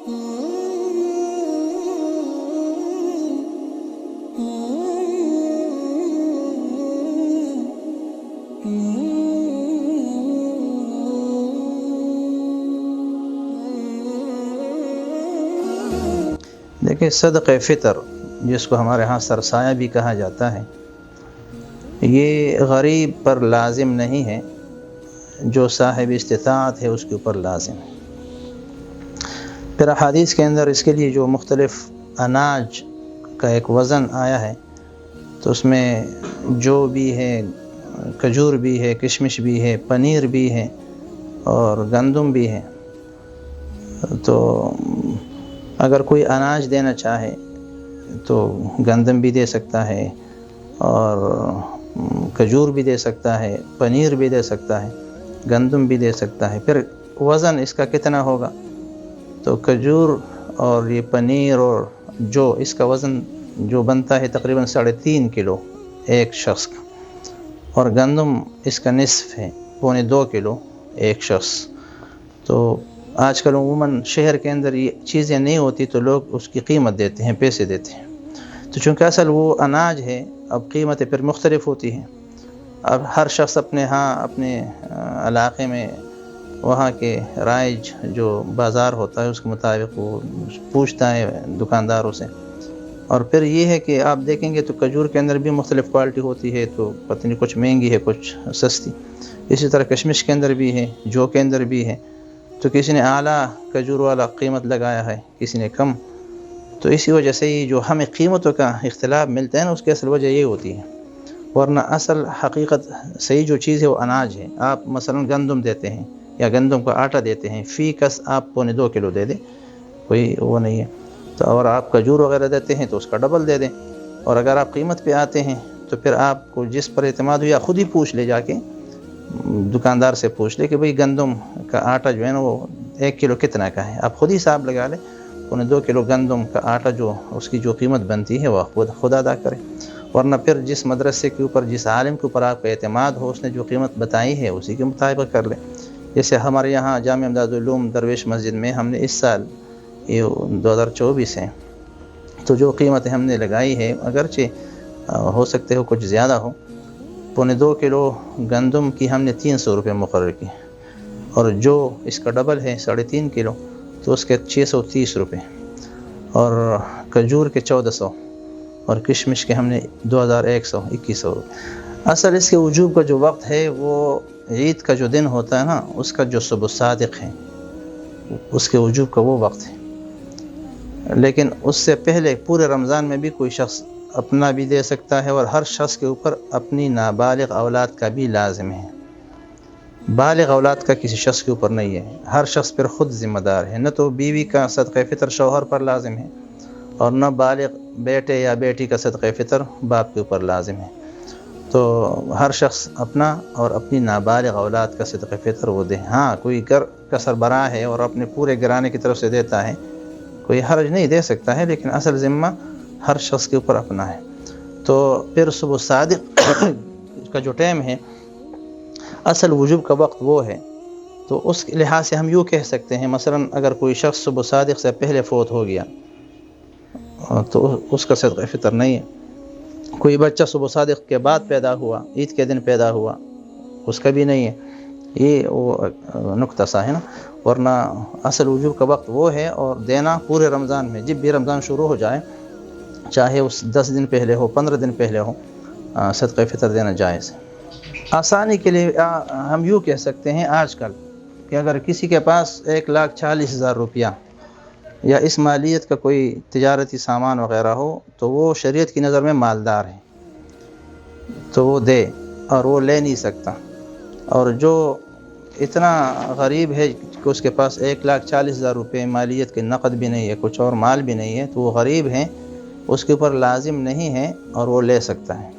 دیکھیں، صدقہ فطر جس کو ہمارے ہاں سرسایہ بھی کہا جاتا ہے، یہ غریب پر لازم نہیں ہے، جو صاحب استطاعت ہے اس کے اوپر لازم ہے۔ پھر احادیث کے اندر اس کے لیے جو مختلف اناج کا ایک وزن آیا ہے، تو اس میں جو بھی ہے، کھجور بھی ہے، کشمش بھی ہے، پنیر بھی ہے اور گندم بھی ہے۔ تو اگر کوئی اناج دینا چاہے تو گندم بھی دے سکتا ہے اور کھجور بھی دے سکتا ہے، پنیر بھی دے سکتا ہے، گندم بھی دے سکتا ہے۔ پھر وزن اس کا کتنا ہوگا؟ تو کھجور اور یہ پنیر اور جو اس کا وزن جو بنتا ہے تقریباً 3.5 کلو ایک شخص کا، اور گندم اس کا نصف ہے، 1.25 کلو ایک شخص۔ تو آج کل عموماً شہر کے اندر یہ چیزیں نہیں ہوتی تو لوگ اس کی قیمت دیتے ہیں، پیسے دیتے ہیں۔ تو چونکہ اصل وہ اناج ہے، اب قیمتیں پھر مختلف ہوتی ہیں۔ اب ہر شخص اپنے علاقے میں وہاں کے رائج جو بازار ہوتا ہے اس کے مطابق وہ پوچھتا ہے دکانداروں سے۔ اور پھر یہ ہے کہ آپ دیکھیں گے تو کھجور کے اندر بھی مختلف کوالٹی ہوتی ہے، تو پتہ نہیں کچھ مہنگی ہے کچھ سستی۔ اسی طرح کشمش کے اندر بھی ہے، جو کے اندر بھی ہے، تو کسی نے اعلیٰ کھجور والا قیمت لگایا ہے، کسی نے کم۔ تو اسی وجہ سے یہ جو ہمیں قیمتوں کا اختلاف ملتا ہے نا، اس کی اصل وجہ یہ ہوتی ہے، ورنہ اصل حقیقت صحیح جو چیز ہے وہ اناج ہے۔ آپ مثلا گندم دیتے ہیں یا گندم کا آٹا دیتے ہیں، فی کس آپ 1.25 کلو دے دیں، کوئی وہ نہیں ہے۔ تو اور آپ کھجور وغیرہ دیتے ہیں تو اس کا ڈبل دے دیں۔ اور اگر آپ قیمت پہ آتے ہیں تو پھر آپ کو جس پر اعتماد ہو یا خود ہی پوچھ لے، جا کے دکاندار سے پوچھ لے کہ بھئی گندم کا آٹا جو ہے نا وہ 1 کلو کتنا کا ہے، آپ خود ہی حساب لگا لیں، 2 کلو گندم کا آٹا جو اس کی جو قیمت بنتی ہے وہ خود ادا کرے۔ ورنہ پھر جس مدرسے کے اوپر، جس عالم کے اوپر آپ کا اعتماد ہو، اس نے جو قیمت بتائی ہے اسی کے مطابق کر لیں۔ جیسے ہمارے یہاں جامعہ امداد العلوم درویش مسجد میں ہم نے اس سال، یہ 2024 ہے، تو جو قیمت ہم نے لگائی ہے، اگرچہ ہو سکتے ہو کچھ زیادہ ہو، 2.25 کلو گندم کی ہم نے 300 روپے مقرر کی، اور جو اس کا ڈبل ہے 3.5 کلو تو اس کے 630 روپے، اور کھجور کے 1400، اور کشمش کے ہم نے 2100 روپے۔ اصل اس کے وجوب کا جو وقت ہے وہ عید کا جو دن ہوتا ہے نا، اس کا جو صبح صادق ہے، اس کے وجوب کا وہ وقت ہے۔ لیکن اس سے پہلے پورے رمضان میں بھی کوئی شخص اپنا بھی دے سکتا ہے، اور ہر شخص کے اوپر اپنی نابالغ اولاد کا بھی لازم ہے۔ بالغ اولاد کا کسی شخص کے اوپر نہیں ہے، ہر شخص پر خود ذمہ دار ہے۔ نہ تو بیوی کا صدقہ فطر شوہر پر لازم ہے، اور نہ بالغ بیٹے یا بیٹی کا صدقہ فطر باپ کے اوپر لازم ہے۔ تو ہر شخص اپنا اور اپنی نابالغ اولاد کا صدقہ فطر وہ دے۔ ہاں، کوئی گھر کا سربراہ ہے اور اپنے پورے گھرانے کی طرف سے دیتا ہے، کوئی حرج نہیں، دے سکتا ہے، لیکن اصل ذمہ ہر شخص کے اوپر اپنا ہے۔ تو پھر صبح صادق کا جو ٹائم ہے، اصل وجوب کا وقت وہ ہے، تو اس لحاظ سے ہم یوں کہہ سکتے ہیں، مثلا اگر کوئی شخص صبح صادق سے پہلے فوت ہو گیا تو اس کا صدقہ فطر نہیں ہے۔ کوئی بچہ صبح صادق کے بعد پیدا ہوا، عید کے دن پیدا ہوا، اس کا بھی نہیں ہے۔ یہ وہ نقطہ سا ہے نا، ورنہ اصل وجوب کا وقت وہ ہے، اور دینا پورے رمضان میں، جب بھی رمضان شروع ہو جائے، چاہے اس 10 دن پہلے ہو، 15 دن پہلے ہو، صدقہ فطر دینا جائز ہے۔ آسانی کے لیے ہم یوں کہہ سکتے ہیں آج کل کہ اگر کسی کے پاس 1,40,000 روپیہ یا اس مالیت کا کوئی تجارتی سامان وغیرہ ہو، تو وہ شریعت کی نظر میں مالدار ہے، تو وہ دے، اور وہ لے نہیں سکتا۔ اور جو اتنا غریب ہے کہ اس کے پاس 1,40,000 روپے مالیت کے نقد بھی نہیں ہے، کچھ اور مال بھی نہیں ہے، تو وہ غریب ہے، اس کے اوپر لازم نہیں ہے اور وہ لے سکتا ہے۔